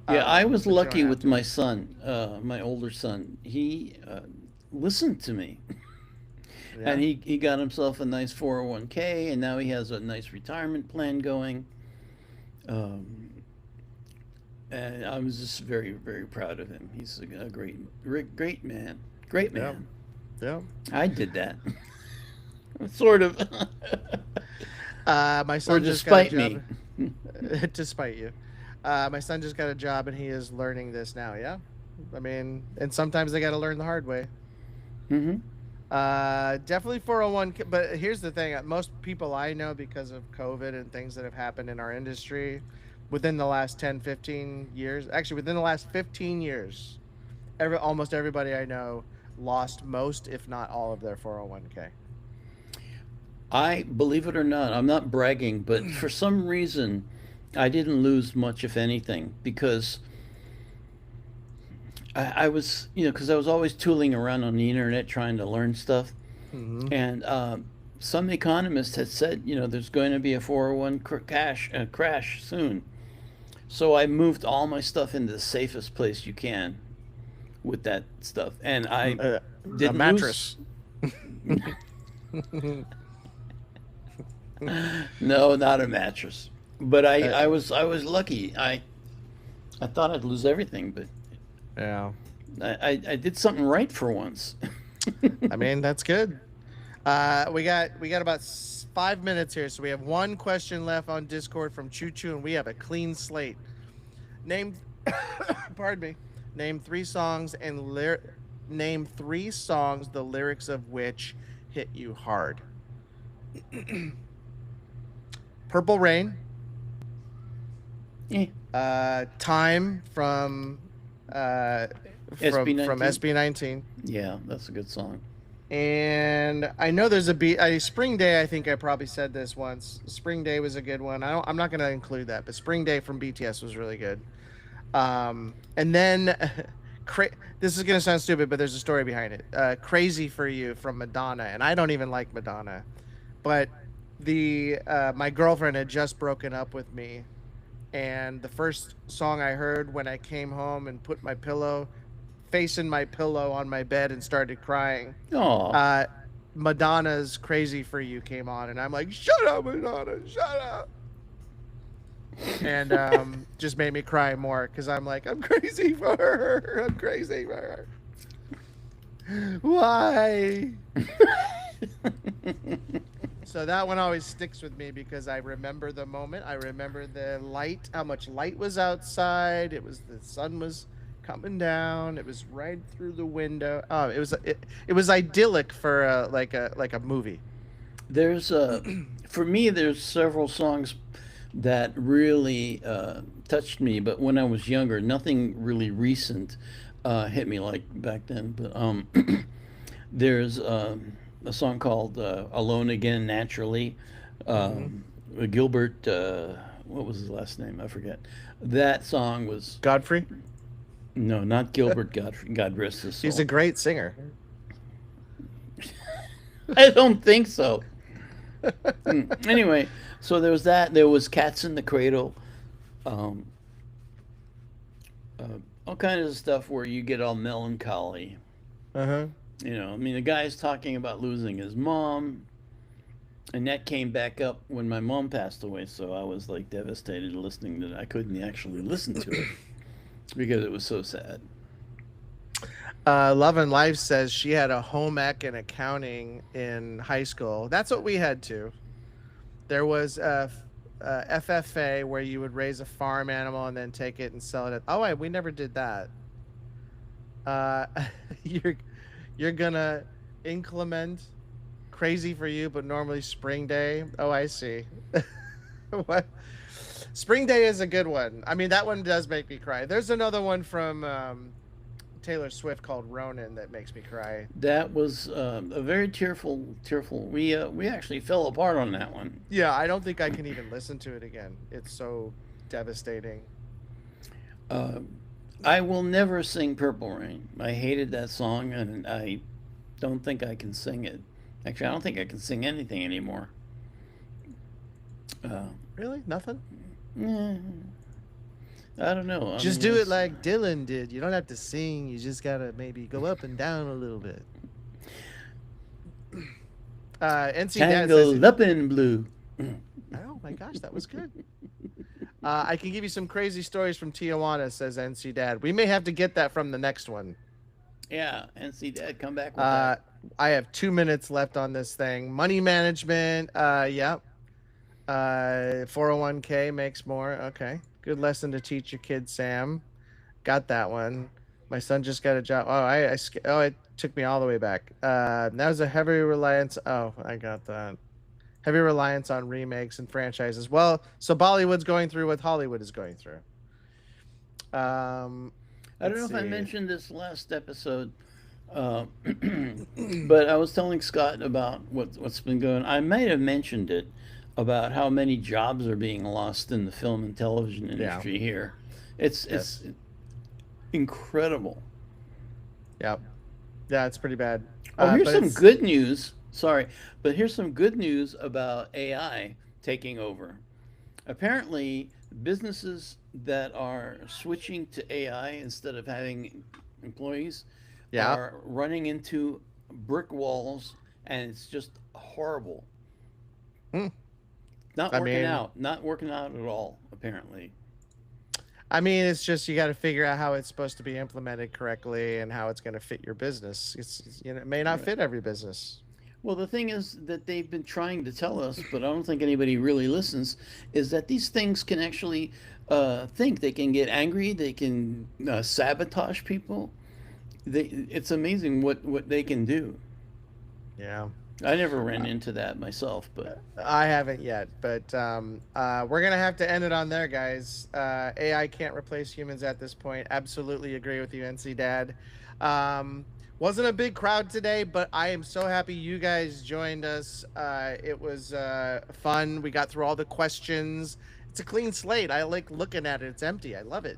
Yeah, I was But you don't lucky have with to. my son, my older son. He listened to me. And Yeah. he got himself a nice 401k, and now he has a nice retirement plan going. Um, and I was just very, very proud of him. He's a great man. Great Yeah. man. Yeah. I did that. Sort of. My Or son just got a despite me. job to spite you. My son just got a job and he is learning this now. Yeah. I mean, and sometimes they got to learn the hard way. Hmm. Definitely 401k. But here's the thing: most people I know, because of COVID and things that have happened in our industry, within the last 10, 15 years, actually within the last 15 years, almost everybody I know lost most, if not all, of their 401k. I believe it or not, I'm not bragging, but for some reason, I didn't lose much, if anything, because I was, because I was always tooling around on the internet trying to learn stuff. Hmm. And some economist had said, there's going to be a 401 crash soon. So I moved all my stuff into the safest place you can with that stuff. And I A, a didn't lose. mattress. No, not a mattress. But I, Uh, I was I was lucky. I thought I'd lose everything, but yeah. I did something right for once. I mean, that's good. We got about 5 minutes here, so we have one question left on Discord from Choo Choo, and we have a clean slate. Name, pardon me. Name three songs name three songs the lyrics of which hit you hard. Purple Rain, Eh, Time uh from SB19. SB19. Yeah, that's a good song. And I know there's Spring Day. I think I probably said this once. Spring Day was a good one. I'm not going to include that, but Spring Day from BTS was really good. And then cra- this is going to sound stupid, but there's a story behind it. Crazy for You from Madonna, and I don't even like Madonna, but the my girlfriend had just broken up with me, and the first song I heard when I came home and put my pillow facing my pillow on my bed and started crying, Oh, uh Madonna's Crazy for You came on, and I'm like, shut up, Madonna, shut up. And just made me cry more because I'm like, I'm crazy for her. I'm crazy for her. Why? So that one always sticks with me because I remember the moment. I remember the light, how much light was outside. It was the sun was coming down. It was right through the window. Oh, it was idyllic for like a movie. there's for me, there's several songs that really touched me, but when I was younger, nothing really recent hit me like back then. But there's a song called "Alone Again Naturally." Hmm. Gilbert, what was his last name? I forget. That song was Godfrey, no, not Gilbert Godfrey. God rest his he's a soul. great singer. I don't think so. Anyway, so there was that. There was Cats in the Cradle. Um, uh, all kinds of stuff where you get all melancholy. Uh-huh. I mean, the guy's talking about losing his mom, and that came back up when my mom passed away. So I was like devastated listening to it. I couldn't actually listen to it because it was so sad. Love and Life says she had a home ec in accounting in high school. That's what we had too. There was a FFA where you would raise a farm animal and then take it and sell it. We never did that. Uh, you're you're gonna inclement Crazy for You, but normally Spring Day. Oh, I see. What? Spring Day is a good one. I mean, that one does make me cry. There's another one from Taylor Swift called Ronin that makes me cry. That was a very tearful. We actually fell apart on that one. Yeah, I don't think I can even listen to it again. It's so devastating. Uh, I will never sing Purple Rain. I hated that song, and I don't think I can sing it. Actually, I don't think I can sing anything anymore. Uh, Really? Nothing? eh, I don't know. I Just mean, do it it's like Dylan did. You don't have to sing. You just gotta maybe go up and down a little bit. NC Dad says, tangled up in blue. "Oh my gosh, that was good." I can give you some crazy stories from Tijuana, says NC Dad. We may have to get that from the next one. Yeah, and see Dad come back with that. Uh, I have 2 minutes left on this thing. Money management. Yep. 401k makes more. Okay. Good lesson to teach your kids, Sam. Got that one. My son just got a job. It took me all the way back. That was a heavy reliance. Oh, I got that. Heavy reliance on remakes and franchises. Well, so Bollywood's going through what Hollywood is going through. Um, I don't let's know if I see. mentioned this last episode, uh, but I was telling Scott about what's been going. I might have mentioned it about how many jobs are being lost in the film and television Yeah. industry here. It's Yes. incredible. Yep. Yeah, it's pretty bad. Oh, here's But some it's good news. Sorry, but here's some good news about AI taking over. Apparently, businesses that are switching to AI instead of having employees yeah. are running into brick walls, and it's just horrible. Hmm. Not I working mean, out. Not working out at all, apparently. it's just you got to figure out how it's supposed to be implemented correctly and how it's going to fit your business. It may not Right. fit every business. Well, the thing is that they've been trying to tell us, but I don't think anybody really listens, is that these things can actually think. They can get angry. They can sabotage people. It's amazing what they can do. Yeah. I never ran into that myself, but I haven't yet, but we're gonna have to end it on there, guys. AI can't replace humans at this point. Absolutely agree with you, NC Dad. Wasn't a big crowd today, but I am so happy you guys joined us. It was fun. We got through all the questions. It's a clean slate. I like looking at it. It's empty. I love it.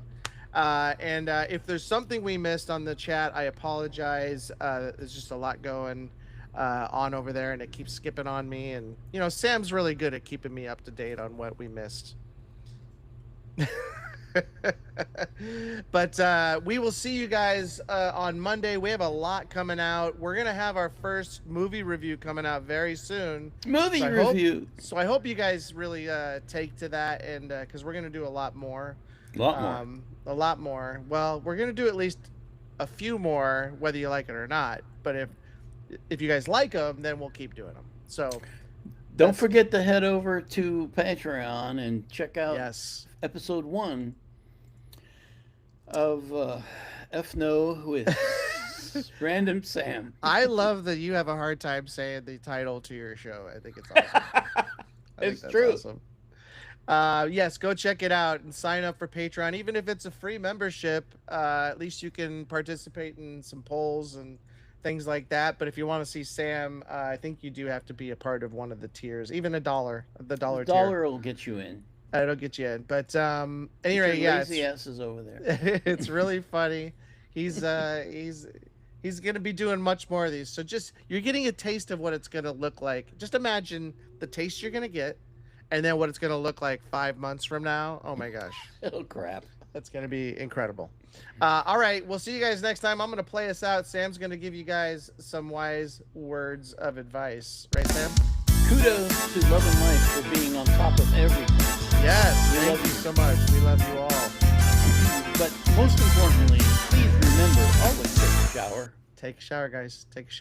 And if there's something we missed on the chat, I apologize. There's just a lot going on over there, and it keeps skipping on me. And Sam's really good at keeping me up to date on what we missed. But we will see you guys on Monday. We have a lot coming out. We're gonna have our first movie review coming out very soon. movie review. So I hope you guys really take to that, and because we're gonna do a lot more. A lot more. A lot more. Well, we're gonna do at least a few more, whether you like it or not. But if you guys like them, then we'll keep doing them. So don't forget to head over to Patreon and check out yes, episode 1 of F No with Random Sam. I love that you have a hard time saying the title to your show. I think it's awesome. It's true. Awesome. Yes, go check it out and sign up for Patreon. Even if it's a free membership, at least you can participate in some polls and things like that. But if you want to see Sam, I think you do have to be a part of one of the tiers, even the dollar tier. $1 will get you in. It'll get you in. But anyway, yeah, lazy asses over there. it's really funny. He's gonna be doing much more of these. So just you're getting a taste of what it's gonna look like. Just imagine the taste you're gonna get, and then what it's gonna look like 5 months from now. Oh my gosh. Oh crap. That's gonna be incredible. All right, we'll see you guys next time. I'm gonna play us out. Sam's gonna give you guys some wise words of advice, right, Sam? Kudos to Love and Life for being on top of everything. Yes, We thank love you you. so much. We love you all. But most importantly, please remember, always take a shower. Take a shower, guys. Take a shower.